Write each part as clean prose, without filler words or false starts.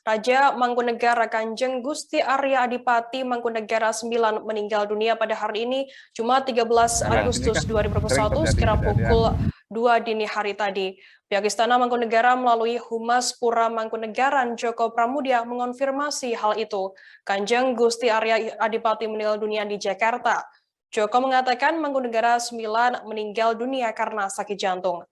Raja Mangkunegara Kanjeng Gusti Arya Adipati Mangkunegara IX meninggal dunia pada hari ini, Jumat 13 Agustus 2021, sekira pukul 2 dini hari tadi. Pihak Istana Mangkunegara melalui Humas Pura Mangkunegaran Joko Pramudia mengonfirmasi hal itu. Kanjeng Gusti Arya Adipati meninggal dunia di Jakarta. Joko mengatakan Mangkunegara IX meninggal dunia karena sakit jantung.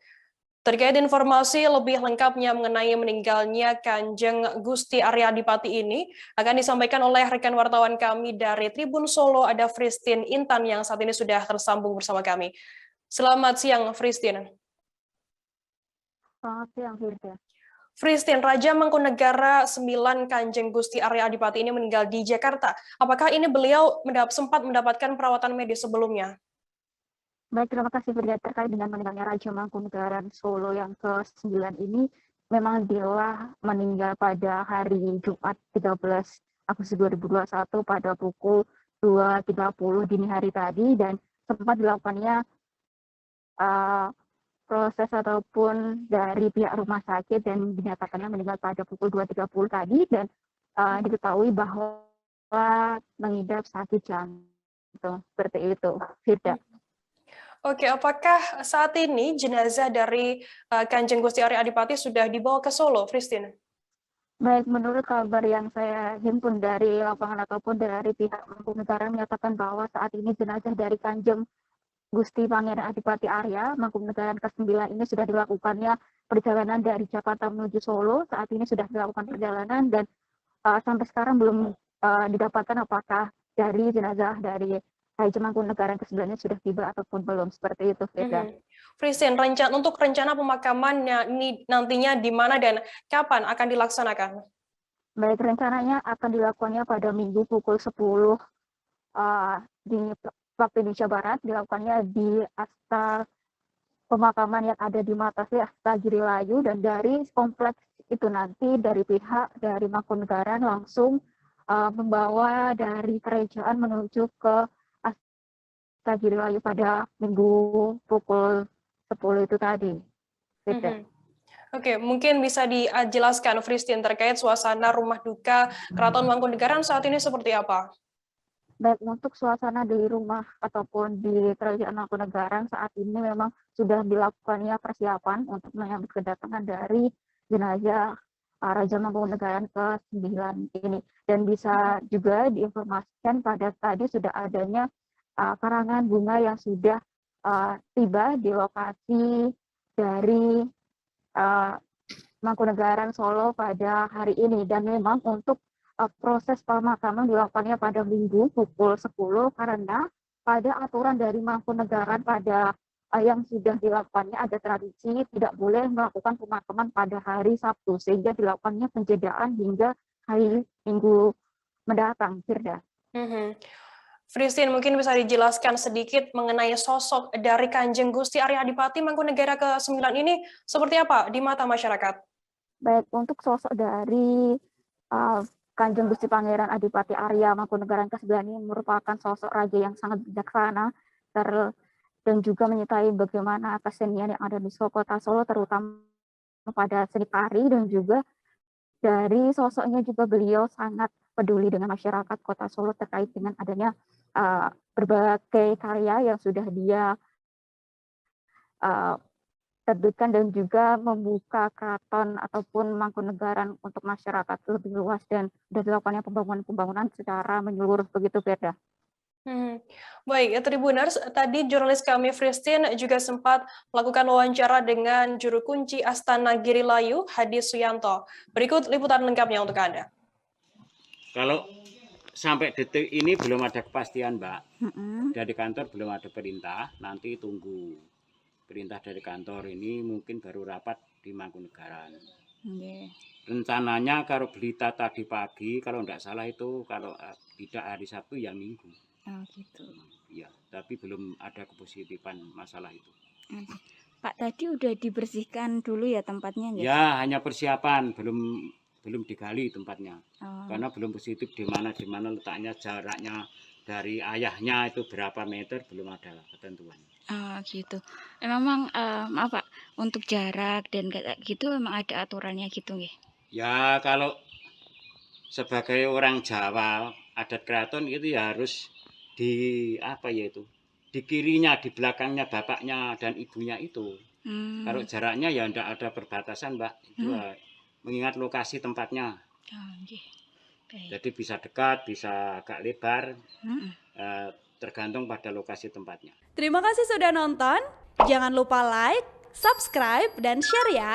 Terkait informasi lebih lengkapnya mengenai meninggalnya Kanjeng Gusti Arya Adipati ini akan disampaikan oleh rekan wartawan kami dari Tribun Solo, ada Fristin Intan yang saat ini sudah tersambung bersama kami. Selamat siang, Fristin. Selamat siang, Firda. Fristin, Raja Mangkunegara IX Kanjeng Gusti Arya Adipati ini meninggal di Jakarta. Apakah ini beliau sempat mendapatkan perawatan medis sebelumnya? Baik, terima kasih Firda. Terkait dengan meninggalnya Raja Mangkunegaran Solo yang ke-9 ini, memang dia meninggal pada hari Jumat 13 Agustus 2021 pada pukul 2.30 dini hari tadi, dan sempat dilakukannya proses ataupun dari pihak rumah sakit dan dinyatakannya meninggal pada pukul 2.30 tadi, dan diketahui bahwa mengidap sakit jantung. Seperti itu, Firda. Oke, apakah saat ini jenazah dari Kanjeng Gusti Arya Adipati sudah dibawa ke Solo, Fristin? Baik, menurut kabar yang saya himpun dari lapangan ataupun dari pihak Mangkunegara menyatakan bahwa saat ini jenazah dari Kanjeng Gusti Pangeran Adipati Arya Mangkunegaran ke-9 ini sudah dilakukannya perjalanan dari Jakarta menuju Solo. Saat ini sudah dilakukan perjalanan dan sampai sekarang belum didapatkan apakah dari jenazah dari Raja Mangkunegaran ke-9 sudah tiba ataupun belum. Seperti itu, Firda. Fristin, untuk rencana pemakamannya ini nantinya di mana dan kapan akan dilaksanakan? Baik, rencananya akan dilakukannya pada Minggu pukul 10 di waktu Indonesia Barat, dilakukannya di Asta pemakaman yang ada di Matasih, Asta Girilayu, dan dari kompleks itu nanti dari pihak dari Mangkunegaran langsung membawa dari kerajaan menuju ke Asta Girilayu pada Minggu pukul 10 itu tadi. Beda. Oke, mungkin bisa dijelaskan, Fristin, terkait suasana rumah duka Keraton Mangkunegaran saat ini seperti apa? Baik, untuk suasana di rumah ataupun di Kerajaan Mangkunegaran saat ini memang sudah dilakukannya persiapan untuk menyambut kedatangan dari jenazah Raja Mangkunegaran ke-9 ini. Dan bisa juga diinformasikan pada tadi sudah adanya karangan bunga yang sudah tiba di lokasi dari Mangkunegaran Solo pada hari ini, dan memang untuk proses pemakaman dilakukannya pada Minggu pukul 10 karena pada aturan dari Mangkunegaran pada yang sudah dilakukannya ada tradisi tidak boleh melakukan pemakaman pada hari Sabtu, sehingga dilakukannya penjedaan hingga hari Minggu mendatang, Firda. Fristin, mungkin bisa dijelaskan sedikit mengenai sosok dari Kanjeng Gusti Arya Adipati Mangkunegara ke-9 ini seperti apa di mata masyarakat? Baik, untuk sosok dari Kanjeng Gusti Pangeran Adipati Arya Mangkunegaran ke-9 ini merupakan sosok raja yang sangat bijaksana dan juga menyertai bagaimana kesenian yang ada di kota Solo, terutama pada seni tari, dan juga dari sosoknya juga beliau sangat peduli dengan masyarakat kota Solo terkait dengan adanya berbagai karya yang sudah dia terbitkan dan juga membuka keraton ataupun Mangkunegaran untuk masyarakat lebih luas, dan sudah dilakukannya pembangunan secara menyeluruh, begitu, Firda. Baik, ya Tribuners, tadi jurnalis kami Fristin juga sempat melakukan wawancara dengan juru kunci Astana Girilayu, Hadi Suyanto. Berikut liputan lengkapnya untuk Anda. Kalau sampai detik ini belum ada kepastian, Mbak. Dari kantor belum ada perintah, nanti tunggu perintah dari kantor ini, mungkin baru rapat di Mangkunegaran. Rencananya kalau berita tadi pagi, kalau tidak salah itu kalau tidak hari Sabtu ya Minggu. Gitu. Ya, tapi belum ada kepositifan masalah itu. Pak, tadi udah dibersihkan dulu ya tempatnya nggak? Ya, hanya persiapan, belum digali tempatnya. Karena belum positif di mana letaknya, jaraknya dari ayahnya itu berapa meter, belum ada ketentuan. Gitu. Memang maaf Pak, untuk jarak dan kayak gitu memang ada aturannya gitu nggih? Ya, kalau sebagai orang Jawa adat keraton itu ya harus di di kirinya, di belakangnya bapaknya dan ibunya itu. Kalau jaraknya ya tidak ada perbatasan, Mbak. Itu mengingat lokasi tempatnya. Oh, nggih. Baik. Jadi bisa dekat, bisa agak lebar, tergantung pada lokasi tempatnya. Terima kasih sudah nonton. Jangan lupa like, subscribe, dan share ya.